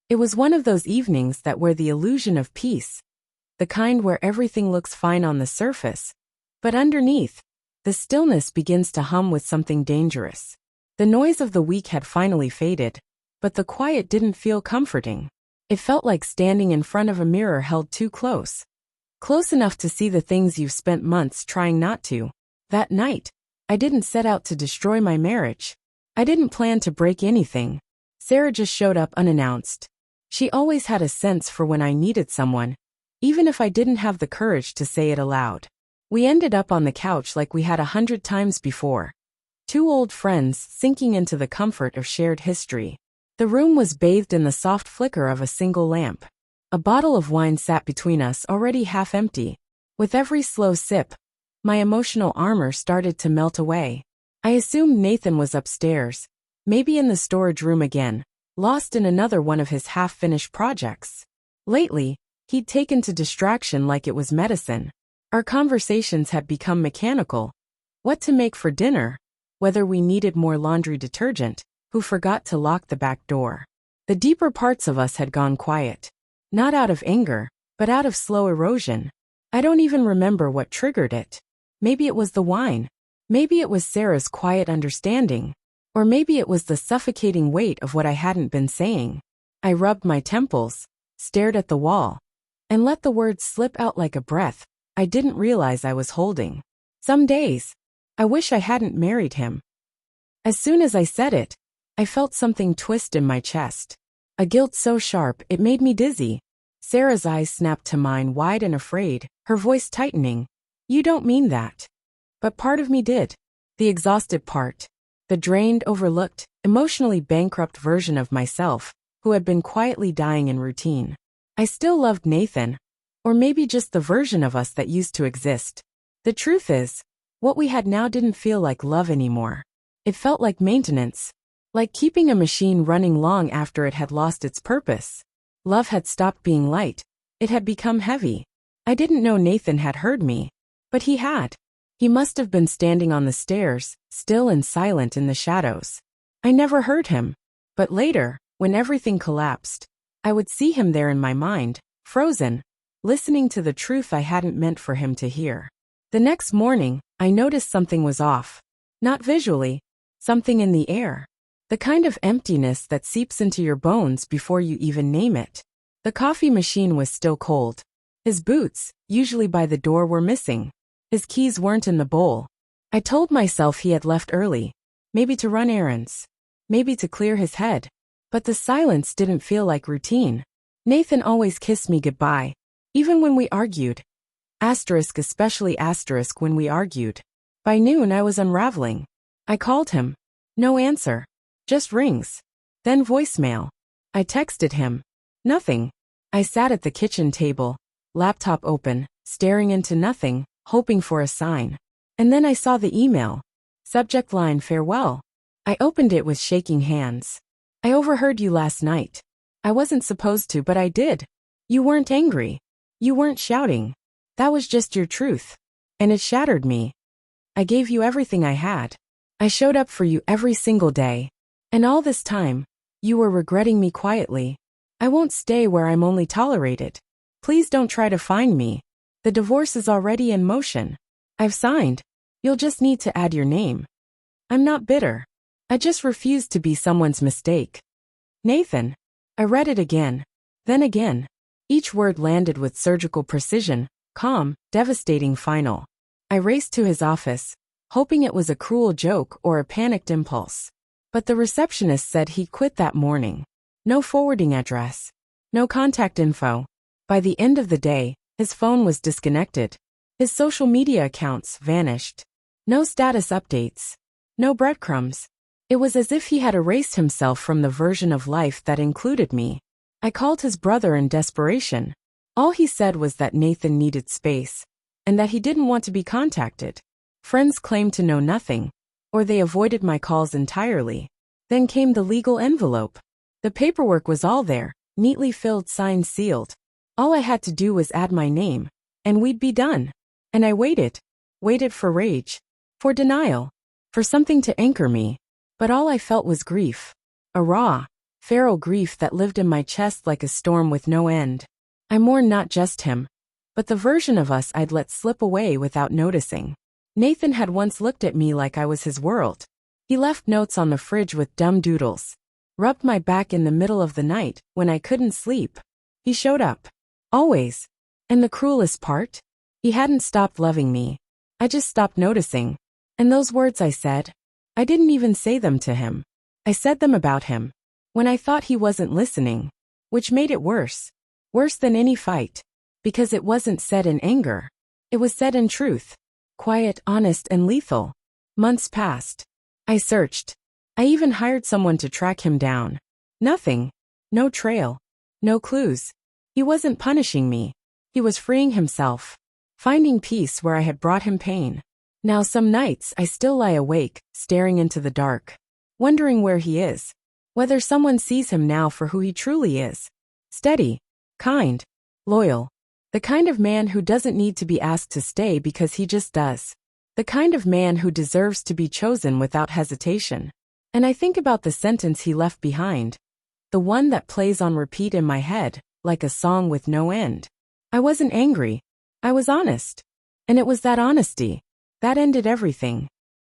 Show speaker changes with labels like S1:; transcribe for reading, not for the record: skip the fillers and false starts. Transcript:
S1: It was one of those evenings that wear the illusion of peace, the kind where everything looks fine on the surface, but underneath, the stillness begins to hum with something dangerous. The noise of the week had finally faded, but the quiet didn't feel comforting. It felt like standing in front of a mirror held too close. Close enough to see the things you've spent months trying not to. That night, I didn't set out to destroy my marriage. I didn't plan to break anything. Sarah just showed up unannounced. She always had a sense for when I needed someone, even if I didn't have the courage to say it aloud. We ended up on the couch like we had 100 times before. Two old friends sinking into the comfort of shared history. The room was bathed in the soft flicker of a single lamp. A bottle of wine sat between us, already half empty. With every slow sip, my emotional armor started to melt away. I assumed Nathan was upstairs, maybe in the storage room again, lost in another one of his half-finished projects. Lately, he'd taken to distraction like it was medicine. Our conversations had become mechanical. What to make for dinner, whether we needed more laundry detergent, who forgot to lock the back door. The deeper parts of us had gone quiet. Not out of anger, but out of slow erosion. I don't even remember what triggered it. Maybe it was the wine. Maybe it was Sarah's quiet understanding. Or maybe it was the suffocating weight of what I hadn't been saying. I rubbed my temples, stared at the wall, and let the words slip out like a breath I didn't realize I was holding. Some days, I wish I hadn't married him. As soon as I said it, I felt something twist in my chest. A guilt so sharp it made me dizzy. Sarah's eyes snapped to mine, wide and afraid, her voice tightening. You don't mean that. But part of me did. The exhausted part. The drained, overlooked, emotionally bankrupt version of myself, who had been quietly dying in routine. I still loved Nathan. Or maybe just the version of us that used to exist. The truth is, what we had now didn't feel like love anymore. It felt like maintenance. Like keeping a machine running long after it had lost its purpose. Love had stopped being light. It had become heavy. I didn't know Nathan had heard me. But he had. He must have been standing on the stairs, still and silent in the shadows. I never heard him. But later, when everything collapsed, I would see him there in my mind, frozen, listening to the truth I hadn't meant for him to hear. The next morning, I noticed something was off. Not visually, something in the air. The kind of emptiness that seeps into your bones before you even name it. The coffee machine was still cold. His boots, usually by the door, were missing. His keys weren't in the bowl. I told myself he had left early. Maybe to run errands. Maybe to clear his head. But the silence didn't feel like routine. Nathan always kissed me goodbye. Even when we argued. Especially when we argued. By noon I was unraveling. I called him. No answer. Just rings. Then voicemail. I texted him. Nothing. I sat at the kitchen table, laptop open, staring into nothing, hoping for a sign. And then I saw the email. Subject line, farewell. I opened it with shaking hands. I overheard you last night. I wasn't supposed to, but I did. You weren't angry. You weren't shouting. That was just your truth. And it shattered me. I gave you everything I had. I showed up for you every single day. And all this time, you were regretting me quietly. I won't stay where I'm only tolerated. Please don't try to find me. The divorce is already in motion. I've signed. You'll just need to add your name. I'm not bitter. I just refuse to be someone's mistake. Nathan. I read it again. Then again. Each word landed with surgical precision, calm, devastating, final. I raced to his office, hoping it was a cruel joke or a panicked impulse. But the receptionist said he quit that morning. No forwarding address. No contact info. By the end of the day, his phone was disconnected. His social media accounts vanished. No status updates. No breadcrumbs. It was as if he had erased himself from the version of life that included me. I called his brother in desperation. All he said was that Nathan needed space, and that he didn't want to be contacted. Friends claimed to know nothing, or they avoided my calls entirely. Then came the legal envelope. The paperwork was all there, neatly filled, signed, sealed. All I had to do was add my name, and we'd be done. And I waited for rage, for denial, for something to anchor me. But all I felt was grief. A raw, feral grief that lived in my chest like a storm with no end. I mourned not just him, but the version of us I'd let slip away without noticing. Nathan had once looked at me like I was his world. He left notes on the fridge with dumb doodles. Rubbed my back in the middle of the night when I couldn't sleep. He showed up. Always. And the cruelest part? He hadn't stopped loving me. I just stopped noticing. And those words I said, I didn't even say them to him. I said them about him. When I thought he wasn't listening. Which made it worse. Worse than any fight. Because it wasn't said in anger. It was said in truth. Quiet, honest, and lethal. Months passed. I searched. I even hired someone to track him down. Nothing. No trail. No clues. He wasn't punishing me. He was freeing himself. Finding peace where I had brought him pain. Now some nights I still lie awake, staring into the dark. Wondering where he is. Whether someone sees him now for who he truly is. Steady. Kind. Loyal. The kind of man who doesn't need to be asked to stay because he just does. The kind of man who deserves to be chosen without hesitation. And I think about the sentence he left behind. The one that plays on repeat in my head, like a song with no end. I wasn't angry. I was honest. And it was that honesty that ended everything.